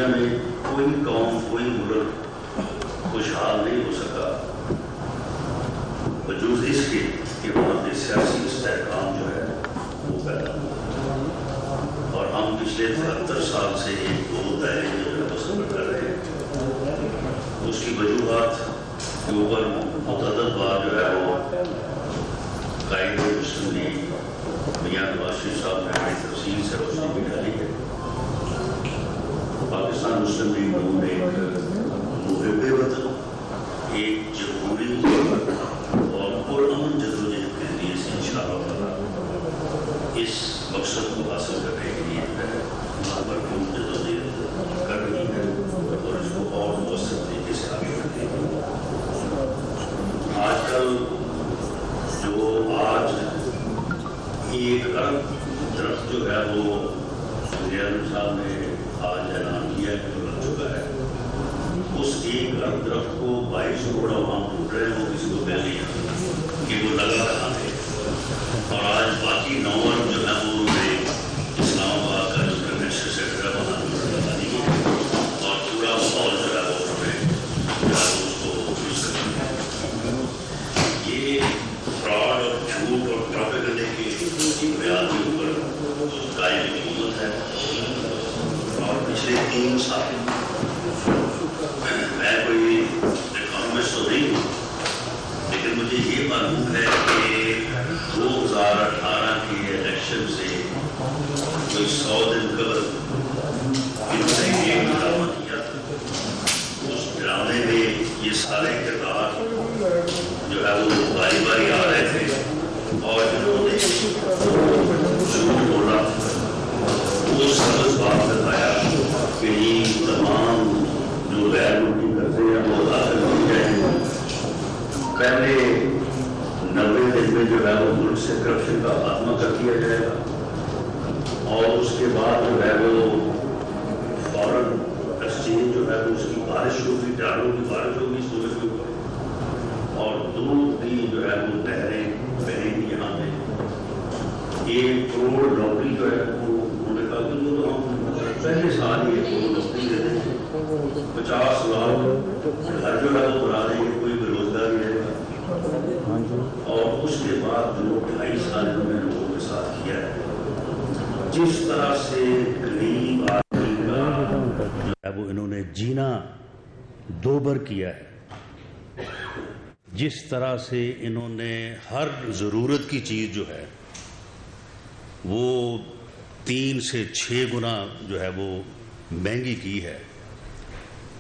دنیا میں کوئی قوم کوئی ملک خوشحال نہیں ہو سکا وجود اس کے کہ وہاں پہ سیاسی استحکام جو ہے وہ پیدا ہوا، اور ہم پچھلے 73 سال سے ایک دو دائرے جو ہے وہ سفر کر رہے ہیں۔ اس کی وجوہات کے اوپر متعدد بار جو ہے وہ قائد مسلم لیگ میاں نواز شریف صاحب نے بڑی تفصیل سے روشنی بھی ڈالی ہے۔ پاکستان مسلم لیگ نون نے ایک محب وطن، ایک جمہوری اور پرامن جدوجہد کے ذریعے سے انشاءاللہ تعالیٰ اس مقصد کو حاصل کرنے کے لیے بھرپور جدوجہد کر رہی ہے اور اس کو اور مؤثر طریقے سے آگے بڑھنے کی۔ آج کل ایک ارب درخت جو ہے وہ وزیر اعظم صاحب نے آج اعلان کیا ہے کہ لگ چکا ہے، اس ایک ارب درخت کو 22 کروڑ عوام ڈھونڈ رہے ہیں، وہ کسی کو پہلے نہیں کہ وہ لگا کہاں ہے، اور آج باقی 9 ارب جو ہے وہ اسلام آباد کا جو پرائم منسٹر سیکٹر ہے وہاں لگا دی ہے، اور پورا ماحول جو ہے وہ انہوں نے اس کو یوز کرنا ہے۔ یہ فراڈ اور جھوٹ اور پروپیگنڈے کی بنیاد کے اوپر قائم حکومت ہے، اور پچھلے 3 سال میں کوئی اکانومسٹ تو نہیں ہوں، لیکن مجھے یہ معلوم ہے کہ 2018 کے الیکشن سے کوئی 100 دن قبل انہوں نے ایک ڈرامہ کیا تھا۔ اس ڈرامے میں یہ سارے کردار جو ہے وہ باری باری آ رہے تھے، اور انہوں نے جھوٹ بولا، وہ سبز بات بتایا کہ یہ تمام جو غیر ملکی قرضے ہیں وہ داخل ہو جائیں۔ پہلے 90 دن میں جو ہے وہ ملک سے کرپشن کا خاتمہ کر دیا جائے گا، اور اس کے بعد جو ہے وہ فورن ایکسچینج جو ہے وہ اس کی بارش ہوگی، ڈالروں کی بارش ہوگی سورج کے اوپر، اور دودھ کی جو ہے وہ نہریں بہیں گی یہاں پہ۔ 1 کروڑ نوکری جو ہے وہ انہوں نے کہا کہ وہ تو ہم پہلے سال ہی 1 کروڑ نوکری دے دیں گے، 50 لاکھ گھر جو ہے وہ بنا دیں گے، کوئی بے روزگار رہے گا۔ اور اس کے بعد جو 2.5 سال انہوں نے لوگوں کے ساتھ کیا ہے، جس طرح سے غریب آدمی کا جو ہے وہ انہوں نے جینا دوبر کیا ہے، جس طرح سے انہوں نے ہر ضرورت کی چیز جو ہے وہ 3 سے 6 گنا جو ہے وہ مہنگی کی ہے،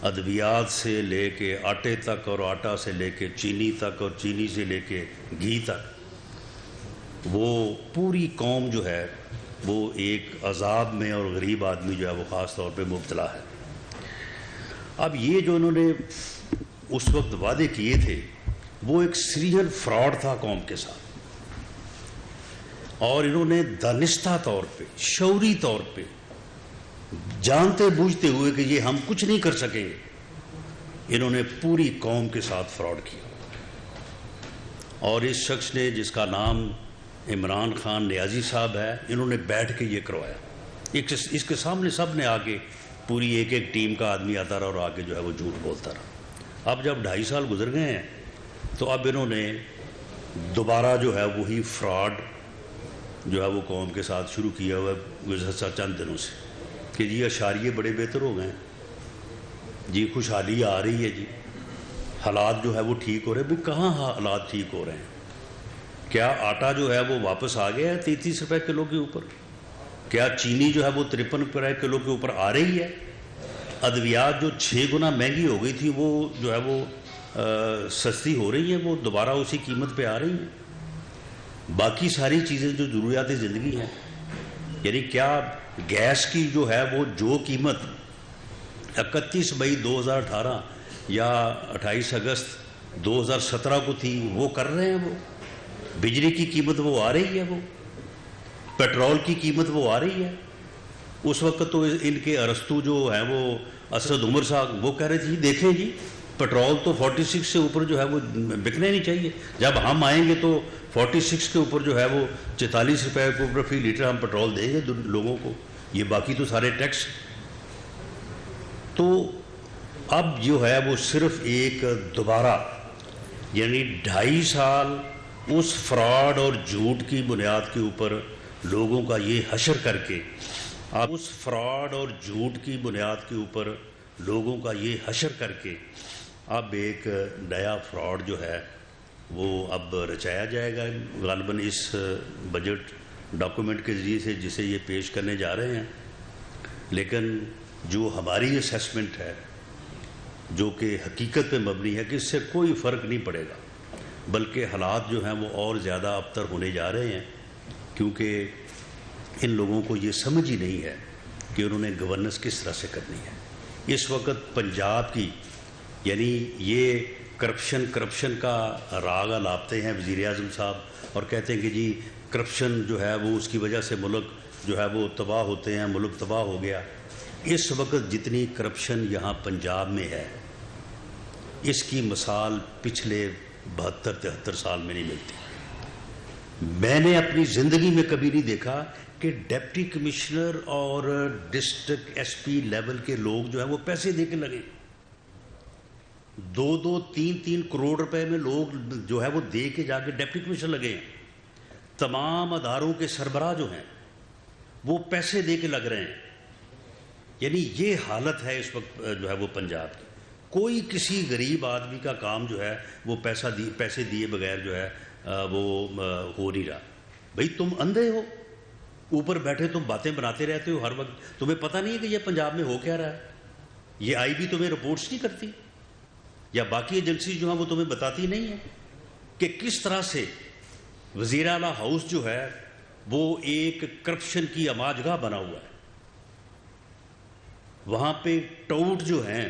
ادویات سے لے کے آٹے تک، اور آٹا سے لے کے چینی تک، اور چینی سے لے کے گھی تک، وہ پوری قوم جو ہے وہ ایک عذاب میں، اور غریب آدمی جو ہے وہ خاص طور پہ مبتلا ہے۔ اب یہ جو انہوں نے اس وقت وعدے کیے تھے وہ ایک سریل فراڈ تھا قوم کے ساتھ، اور انہوں نے دانستہ طور پہ، شعوری طور پہ، جانتے بوجھتے ہوئے کہ یہ ہم کچھ نہیں کر سکیں گے، انہوں نے پوری قوم کے ساتھ فراڈ کیا۔ اور اس شخص نے، جس کا نام عمران خان نیازی صاحب ہے، انہوں نے بیٹھ کے یہ کروایا، اس کے سامنے سب نے آ کے، پوری ایک ٹیم کا آدمی آتا رہا اور آگے جو ہے وہ جھوٹ بولتا رہا۔ اب جب 2.5 سال گزر گئے ہیں تو اب انہوں نے دوبارہ جو ہے وہی فراڈ جو ہے وہ قوم کے ساتھ شروع کیا ہوا ہے گزشتہ چند دنوں سے، کہ جی اشاریے بڑے بہتر ہو گئے ہیں جی، خوشحالی آ رہی ہے جی، حالات جو ہے وہ ٹھیک ہو رہے ہیں۔ بھئی کہاں حالات ٹھیک ہو رہے ہیں؟ کیا آٹا جو ہے وہ واپس آ گیا ہے 33 روپے کلو کے اوپر؟ کیا چینی جو ہے وہ 53 روپے کلو کے اوپر آ رہی ہے؟ ادویات جو 6 گنا مہنگی ہو گئی تھی وہ جو ہے وہ سستی ہو رہی ہیں، وہ دوبارہ اسی قیمت پہ آ رہی ہیں۔ باقی ساری چیزیں جو ضروریات زندگی ہیں، یعنی کیا گیس کی جو ہے وہ جو قیمت 31 مئی 2018 یا 28 اگست 2017 کو تھی وہ کر رہے ہیں؟ وہ بجلی کی قیمت وہ آ رہی ہے، وہ پیٹرول کی قیمت وہ آ رہی ہے۔ اس وقت تو ان کے ارسطو جو ہیں وہ اسد عمر صاحب وہ کہہ رہے تھے دیکھیں جی پیٹرول تو 46 سے اوپر جو ہے وہ بکنے نہیں چاہیے، جب ہم آئیں گے تو 46 کے اوپر جو ہے وہ 44 روپے کے اوپر فی لیٹر ہم پیٹرول دیں گے لوگوں کو، یہ باقی تو سارے ٹیکس۔ تو اب جو ہے وہ صرف ایک دوبارہ یعنی 2.5 سال اس فراڈ اور جھوٹ کی بنیاد کے اوپر لوگوں کا یہ حشر کر کے، اب اس فراڈ اور جھوٹ کی بنیاد کے اوپر لوگوں کا یہ حشر کر کے اب ایک نیا فراڈ جو ہے وہ اب رچایا جائے گا غالباً اس بجٹ ڈاکومنٹ کے ذریعے سے جسے یہ پیش کرنے جا رہے ہیں. لیکن جو ہماری اسیسمنٹ ہے جو کہ حقیقت پہ مبنی ہے کہ اس سے کوئی فرق نہیں پڑے گا، بلکہ حالات جو ہیں وہ اور زیادہ ابتر ہونے جا رہے ہیں، کیونکہ ان لوگوں کو یہ سمجھ ہی نہیں ہے کہ انہوں نے گورننس کس طرح سے کرنی ہے. اس وقت پنجاب کی یعنی یہ کرپشن کا راگ الاپتے ہیں وزیر اعظم صاحب، اور کہتے ہیں کہ جی کرپشن جو ہے وہ اس کی وجہ سے ملک جو ہے وہ تباہ ہوتے ہیں، ملک تباہ ہو گیا. اس وقت جتنی کرپشن یہاں پنجاب میں ہے اس کی مثال پچھلے 72-73 سال میں نہیں ملتی. میں نے اپنی زندگی میں کبھی نہیں دیکھا کہ ڈپٹی کمشنر اور ڈسٹرکٹ ایس پی لیول کے لوگ جو ہیں وہ پیسے دے کے لگے. 2-3 کروڑ روپے میں لوگ جو ہے وہ دے کے جا کے ڈپٹی کمشنر لگے ہیں. تمام اداروں کے سربراہ جو ہیں وہ پیسے دے کے لگ رہے ہیں. یعنی یہ حالت ہے اس وقت جو ہے وہ پنجاب کی. کوئی کسی غریب آدمی کا کام جو ہے وہ پیسے دیے بغیر جو ہے وہ ہو نہیں رہا. بھئی تم اندھے ہو، اوپر بیٹھے تم باتیں بناتے رہتے ہو ہر وقت، تمہیں پتہ نہیں ہے کہ یہ پنجاب میں ہو کیا رہا ہے. یہ آئی بی تمہیں رپورٹس نہیں کرتی یا باقی ایجنسی جو ہیں وہ تمہیں بتاتی نہیں ہیں کہ کس طرح سے وزیر اعلیٰ ہاؤس جو ہے وہ ایک کرپشن کی اماجگاہ بنا ہوا ہے. وہاں پہ ٹاؤٹ جو ہیں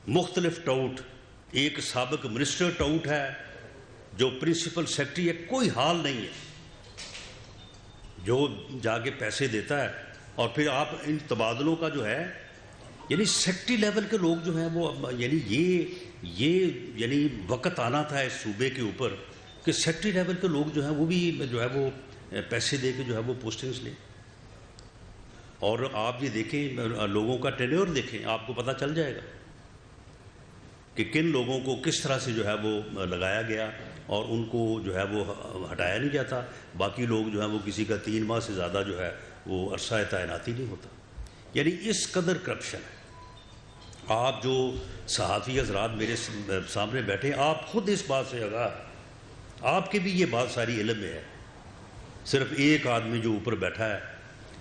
مختلف ٹاؤٹ، ایک سابق منسٹر ٹاؤٹ ہے جو پرنسپل سیکرٹری ہے، کوئی حال نہیں ہے جو جا کے پیسے دیتا ہے. اور پھر آپ ان تبادلوں کا جو ہے یعنی سیکرٹری لیول کے لوگ جو ہیں وہ یعنی یہ یعنی وقت آنا تھا اس صوبے کے اوپر کہ سیکرٹری لیول کے لوگ جو ہیں وہ بھی جو ہے وہ پیسے دے کے جو ہے وہ پوسٹنگز لیں. اور آپ یہ دیکھیں لوگوں کا ٹینیور دیکھیں، آپ کو پتہ چل جائے گا کہ کن لوگوں کو کس طرح سے جو ہے وہ لگایا گیا اور ان کو جو ہے وہ ہٹایا نہیں جاتا. باقی لوگ جو ہیں وہ کسی کا 3 ماہ سے زیادہ جو ہے وہ عرصہ تعیناتی نہیں ہوتا. یعنی اس قدر کرپشن ہے. آپ جو صحافی حضرات میرے سامنے بیٹھے آپ خود اس بات سے آگاہ ہیں، آپ کے بھی یہ بات ساری علم میں ہے. صرف ایک آدمی جو اوپر بیٹھا ہے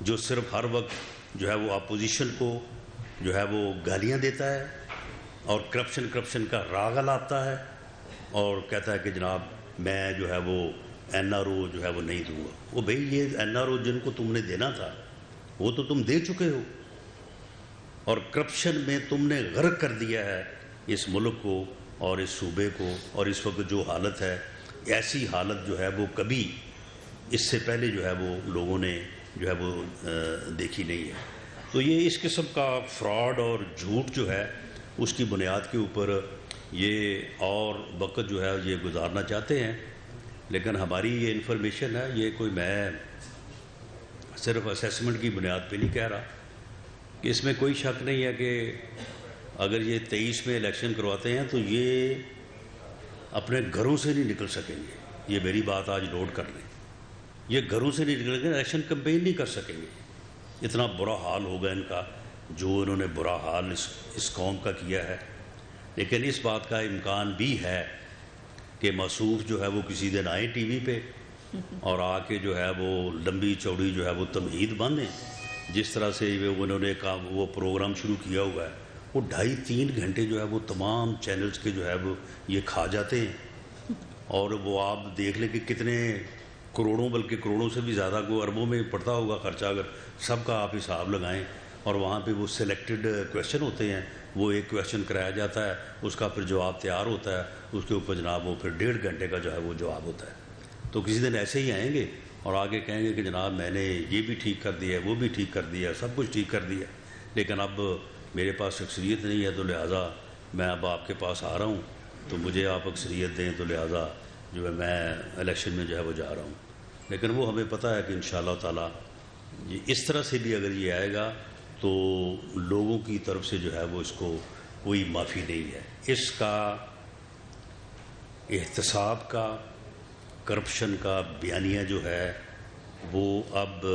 جو صرف ہر وقت جو ہے وہ اپوزیشن کو جو ہے وہ گالیاں دیتا ہے اور کرپشن کا راگ الاپتا ہے اور کہتا ہے کہ جناب میں جو ہے وہ این آر او جو ہے وہ نہیں دوں گا. وہ بھئی یہ این آر او جن کو تم نے دینا تھا وہ تو تم دے چکے ہو، اور کرپشن میں تم نے غرق کر دیا ہے اس ملک کو اور اس صوبے کو. اور اس وقت جو حالت ہے ایسی حالت جو ہے وہ کبھی اس سے پہلے جو ہے وہ لوگوں نے جو ہے وہ دیکھی نہیں ہے. تو یہ اس قسم کا فراڈ اور جھوٹ جو ہے اس کی بنیاد کے اوپر یہ اور وقت جو ہے یہ گزارنا چاہتے ہیں. لیکن ہماری یہ انفارمیشن ہے، یہ کوئی میں صرف اسیسمنٹ کی بنیاد پہ نہیں کہہ رہا کہ اس میں کوئی شک نہیں ہے کہ اگر یہ 23 میں الیکشن کرواتے ہیں تو یہ اپنے گھروں سے نہیں نکل سکیں گے. یہ میری بات آج نوٹ کر لیں، یہ گھروں سے نہیں نکلیں گے، الیکشن کمپین نہیں کر سکیں گے. اتنا برا حال ہوگا ان کا جو انہوں نے برا حال اس قوم کا کیا ہے. لیکن اس بات کا امکان بھی ہے کہ موصوف جو ہے وہ کسی دن آئیں ٹی وی پہ اور آ کے جو ہے وہ لمبی چوڑی جو ہے وہ تمہید باندھیں. جس طرح سے انہوں نے وہ پروگرام شروع کیا ہوا ہے وہ 2.5-3 گھنٹے جو ہے وہ تمام چینلز کے جو ہے وہ یہ کھا جاتے ہیں. اور وہ آپ دیکھ لیں کہ کتنے کروڑوں بلکہ کروڑوں سے بھی زیادہ کو اربوں میں پڑتا ہوگا خرچہ اگر سب کا آپ حساب لگائیں. اور وہاں پہ وہ سلیکٹڈ کویشچن ہوتے ہیں، وہ ایک کویشچن کرایا جاتا ہے، اس کا پھر جواب تیار ہوتا ہے، اس کے اوپر جناب وہ پھر 1.5 گھنٹے کا جو ہے وہ جواب ہوتا ہے. تو کسی دن ایسے ہی آئیں گے اور آگے کہیں گے کہ جناب میں نے یہ بھی ٹھیک کر دیا ہے، وہ بھی ٹھیک کر دیا ہے، سب کچھ ٹھیک کر دیا، لیکن اب میرے پاس اکثریت نہیں ہے تو لہٰذا میں اب آپ کے پاس آ رہا ہوں تو مجھے آپ اکثریت دیں تو لہٰذا جو ہے میں الیکشن میں جو ہے وہ جا رہا ہوں. لیکن وہ ہمیں پتہ ہے کہ انشاءاللہ تعالیٰ یہ اس طرح سے بھی اگر یہ آئے گا تو لوگوں کی طرف سے جو ہے وہ اس کو کوئی معافی نہیں ہے. اس کا احتساب کا، کرپشن کا بیانیہ جو ہے وہ اب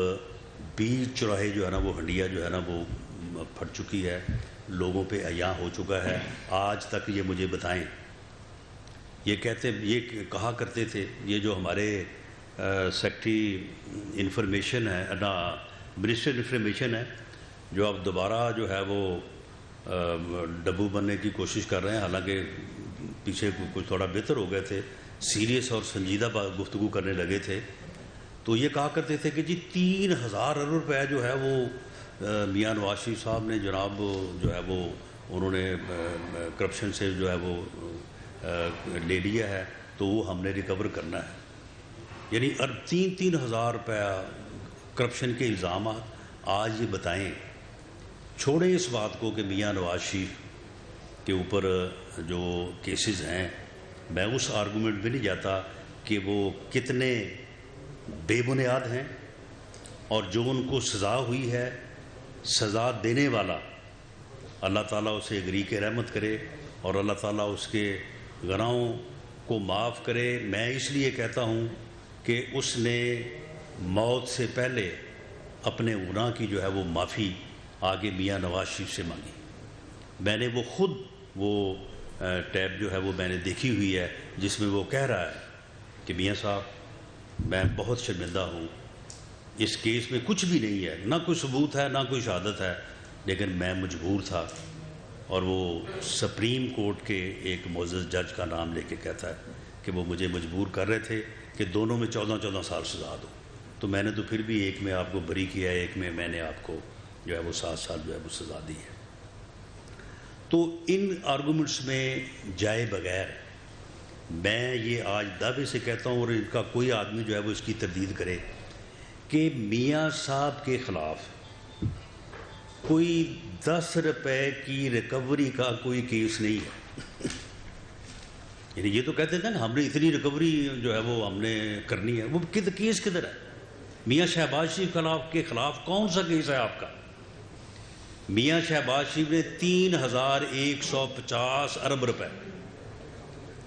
بیچ چوراہے جو ہے نا وہ ہنڈیا جو ہے نا وہ پھٹ چکی ہے، لوگوں پہ عیاں ہو چکا ہے. آج تک یہ مجھے بتائیں، یہ کہا کرتے تھے، یہ جو ہمارے سیکٹری انفارمیشن ہے نا، منسٹر انفارمیشن ہے، جو اب دوبارہ جو ہے وہ ڈبو بننے کی کوشش کر رہے ہیں، حالانکہ پیچھے کچھ تھوڑا بہتر ہو گئے تھے، سیریس اور سنجیدہ گفتگو کرنے لگے تھے. تو یہ کہا کرتے تھے کہ جی 3000 ارب روپے جو ہے وہ میاں نواز شریف صاحب نے جناب جو ہے وہ انہوں نے کرپشن سے جو ہے وہ لے لیا ہے، تو وہ ہم نے ریکور کرنا ہے. یعنی 3,000 روپے کرپشن کے الزامات. آج یہ بتائیں، چھوڑیں اس بات کو کہ میاں نواز شریف کے اوپر جو کیسز ہیں، میں اس آرگومنٹ میں نہیں جاتا کہ وہ کتنے بے بنیاد ہیں، اور جو ان کو سزا ہوئی ہے، سزا دینے والا اللہ تعالیٰ اسے غریق رحمت کرے اور اللہ تعالیٰ اس کے گناہوں کو معاف کرے. میں اس لیے کہتا ہوں کہ اس نے موت سے پہلے اپنے گناہ کی جو ہے وہ معافی آگے میاں نواز شریف سے مانگی. میں نے وہ خود وہ ٹیپ جو ہے وہ میں نے دیکھی ہوئی ہے، جس میں وہ کہہ رہا ہے کہ میاں صاحب میں بہت شرمندہ ہوں، اس کیس میں کچھ بھی نہیں ہے، نہ کوئی ثبوت ہے نہ کوئی شہادت ہے، لیکن میں مجبور تھا. اور وہ سپریم کورٹ کے ایک معزز جج کا نام لے کے کہتا ہے کہ وہ مجھے مجبور کر رہے تھے کہ دونوں میں 14 سال سزا دو. تو میں نے تو پھر بھی ایک میں آپ کو بری کیا ہے، ایک میں نے آپ کو جو ہے وہ 7 سال جو ہے وہ سزا دی ہے. تو ان آرگومنٹس میں جائے بغیر میں یہ آج دعوے سے کہتا ہوں، اور ان کا کوئی آدمی جو ہے وہ اس کی تردید کرے، کہ میاں صاحب کے خلاف کوئی 10 روپے کی ریکوری کا کوئی کیس نہیں ہے. یعنی یہ تو کہتے تھے نا ہم نے اتنی ریکوری جو ہے وہ ہم نے کرنی ہے، وہ کیس کدھر ہے؟ میاں شہباز شریف کے خلاف کون سا کیس ہے آپ کا؟ میاں شہباز شریف نے 3,150 ارب روپے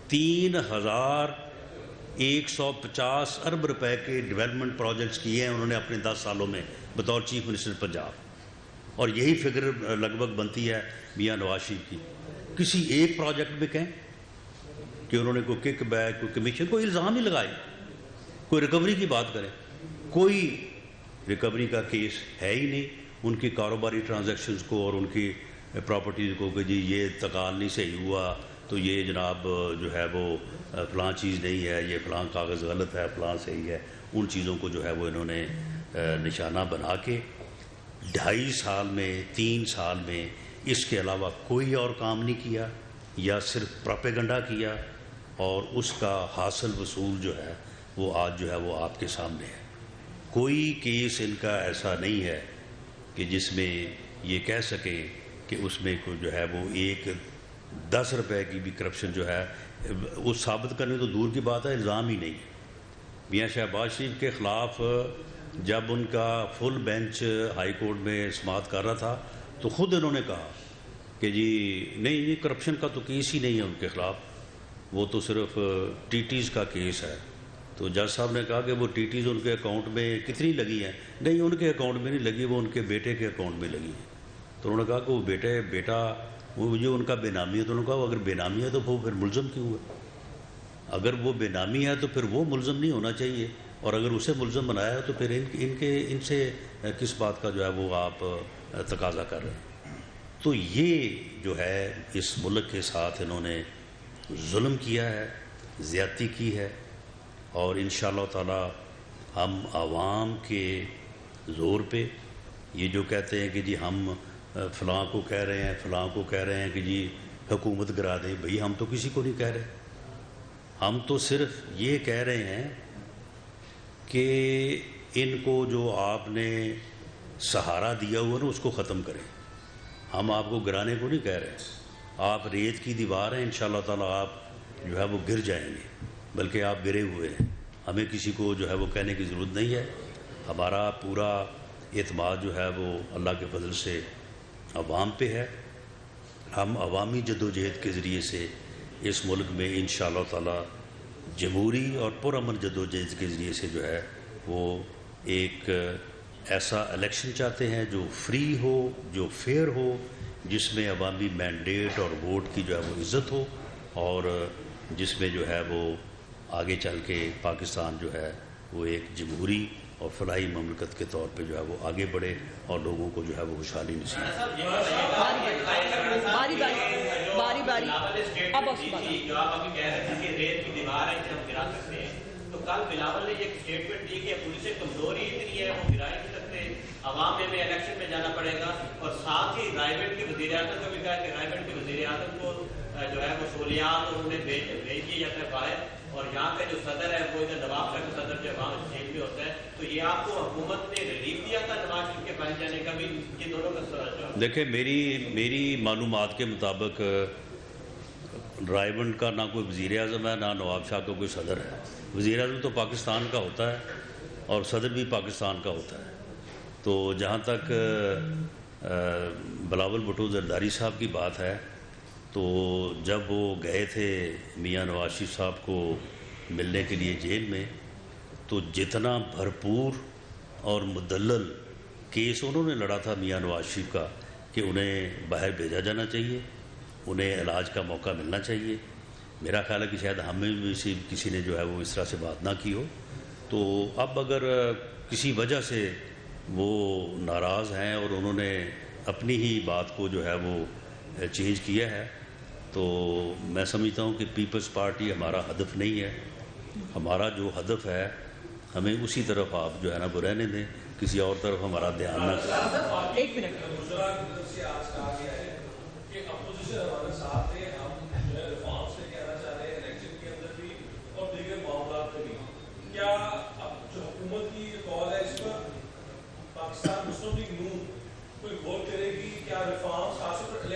3,150 ارب روپے کے ڈیولپمنٹ پروجیکٹس کیے ہیں انہوں نے اپنے 10 سالوں میں بطور چیف منسٹر پنجاب. اور یہی فگر لگ بھگ بنتی ہے میاں نواز شریف کی. کسی ایک پروجیکٹ میں کہیں کہ انہوں نے کوئی کک بیک، کوئی کمیشن، کوئی الزام ہی لگائے، کوئی ریکوری کی بات کریں، کوئی ریکوری کا کیس ہے ہی نہیں. ان کی کاروباری ٹرانزیکشنز کو اور ان کی پراپرٹیز کو کہ جی یہ تقال نہیں صحیح ہوا تو یہ جناب جو ہے وہ فلاں چیز نہیں ہے، یہ فلاں کاغذ غلط ہے، فلاں صحیح ہے، ان چیزوں کو جو ہے وہ انہوں نے نشانہ بنا کے 2.5 سال میں 3 سال میں اس کے علاوہ کوئی اور کام نہیں کیا، یا صرف پروپیگنڈا کیا، اور اس کا حاصل وصول جو ہے وہ آج جو ہے وہ آپ کے سامنے ہے. کوئی کیس ان کا ایسا نہیں ہے کہ جس میں یہ کہہ سکیں کہ اس میں کوئی جو ہے وہ ایک 10 روپے کی بھی کرپشن جو ہے وہ ثابت کرنے تو دور کی بات ہے، الزام ہی نہیں ہے. میاں شہباز شریف کے خلاف جب ان کا فل بینچ ہائی کورٹ میں سماعت کر رہا تھا تو خود انہوں نے کہا کہ جی نہیں، یہ کرپشن کا تو کیس ہی نہیں ہے ان کے خلاف، وہ تو صرف ٹیٹیز کا کیس ہے. تو جج صاحب نے کہا کہ وہ ٹیٹیز ان کے اکاؤنٹ میں کتنی لگی ہیں؟ نہیں، ان کے اکاؤنٹ میں نہیں لگی، وہ ان کے بیٹے کے اکاؤنٹ میں لگی ہیں. تو انہوں نے کہا کہ وہ بیٹا وہ جو ان کا بے نامی ہے، تو انہوں نے کہا اگر بے نامی ہے تو وہ پھر ملزم کیوں ہے؟ اگر وہ بے نامی ہے تو پھر وہ ملزم نہیں ہونا چاہیے، اور اگر اسے ملزم بنایا ہے تو پھر ان سے کس بات کا جو ہے وہ آپ تقاضا کر رہے ہیں؟ تو یہ جو ہے اس ملک کے ساتھ انہوں نے ظلم کیا ہے، زیادتی کی ہے، اور انشاءاللہ تعالی ہم عوام کے زور پہ یہ جو کہتے ہیں کہ جی ہم فلاں کو کہہ رہے ہیں، فلاں کو کہہ رہے ہیں کہ جی حکومت گرا دیں، بھئی ہم تو کسی کو نہیں کہہ رہے. ہم تو صرف یہ کہہ رہے ہیں کہ ان کو جو آپ نے سہارا دیا ہوا نا اس کو ختم کریں. ہم آپ کو گرانے کو نہیں کہہ رہے. آپ ریت کی دیوار ہیں، انشاءاللہ تعالی آپ جو ہے وہ گر جائیں گے، بلکہ آپ گرے ہوئے ہیں. ہمیں کسی کو جو ہے وہ کہنے کی ضرورت نہیں ہے. ہمارا پورا اعتماد جو ہے وہ اللہ کے فضل سے عوام پہ ہے. ہم عوامی جدوجہد کے ذریعے سے اس ملک میں انشاءاللہ تعالی جمہوری اور پرامن جدوجہد کے ذریعے سے جو ہے وہ ایک ایسا الیکشن چاہتے ہیں جو فری ہو, جو فیئر ہو, جس میں عوامی مینڈیٹ اور ووٹ کی جو ہے وہ عزت ہو, اور جس میں جو ہے وہ آگے چل کے پاکستان جو ہے وہ ایک جمہوری اور فلاحی مملکت کے طور پہ جو ہے وہ آگے بڑھے اور لوگوں کو جو ہے وہ خوشحالی نصیب ہو. باری باری اب جو آپ ابھی کہہ رہے تھے کہ ریت کی دیوار ہے اسے ہم گرا سکتے ہیں, تو کل بلاول نے ایک اسٹیٹمنٹ دی کہ پولیس کمزوری اتنی ہے وہ گرا نہیں سکتے, عوام میں الیکشن میں جانا پڑے گا. اور ساتھ ہی رائے بریلی کے وزیر اعظم کا بھی کہا کہ رائے بریلی کے وزیر اعظم کو جو ہے وہ سہولیات اور انہیں بھیج دیا جاتا ہے باہر, اور یہاں کا جو صدر ہے وہ ادھر نواب شاہ کا صدر جو وہاں جیل میں ہوتا ہے. تو یہ آپ کو حکومت نے ریلیف دیا تھا نواز شریف کے باہر جانے کا بھی, یہ دونوں کا سوال. دیکھیں میری معلومات کے مطابق رائے بریلی کا نہ کوئی وزیر اعظم ہے, نہ نواب شاہ کا کوئی صدر ہے. وزیر اعظم تو پاکستان کا ہوتا ہے اور صدر بھی پاکستان کا ہوتا ہے. تو جہاں تک بلاول بھٹو زرداری صاحب کی بات ہے, تو جب وہ گئے تھے میاں نواز شریف صاحب کو ملنے کے لیے جیل میں, تو جتنا بھرپور اور مدلل کیس انہوں نے لڑا تھا میاں نواز شریف کا کہ انہیں باہر بھیجا جانا چاہیے, انہیں علاج کا موقع ملنا چاہیے. میرا خیال ہے کہ شاید ہمیں بھی کسی نے جو ہے وہ اس طرح سے بات نہ کی ہو. تو اب اگر کسی وجہ سے وہ ناراض ہیں اور انہوں نے اپنی ہی بات کو جو ہے وہ چینج کیا ہے, تو میں سمجھتا ہوں کہ پیپلز پارٹی ہمارا ہدف نہیں ہے. ہمارا جو ہدف ہے ہمیں اسی طرف آپ جو ہے نا وہ رہنے دیں, کسی اور طرف ہمارا دھیان نہ کریں. ایک منٹ. کیا جو حکومت کی کال ہے اس پر پاکستان مسلم لیگ نون کوئی غور کرے گی, کیا ریفارمز خاص طور پر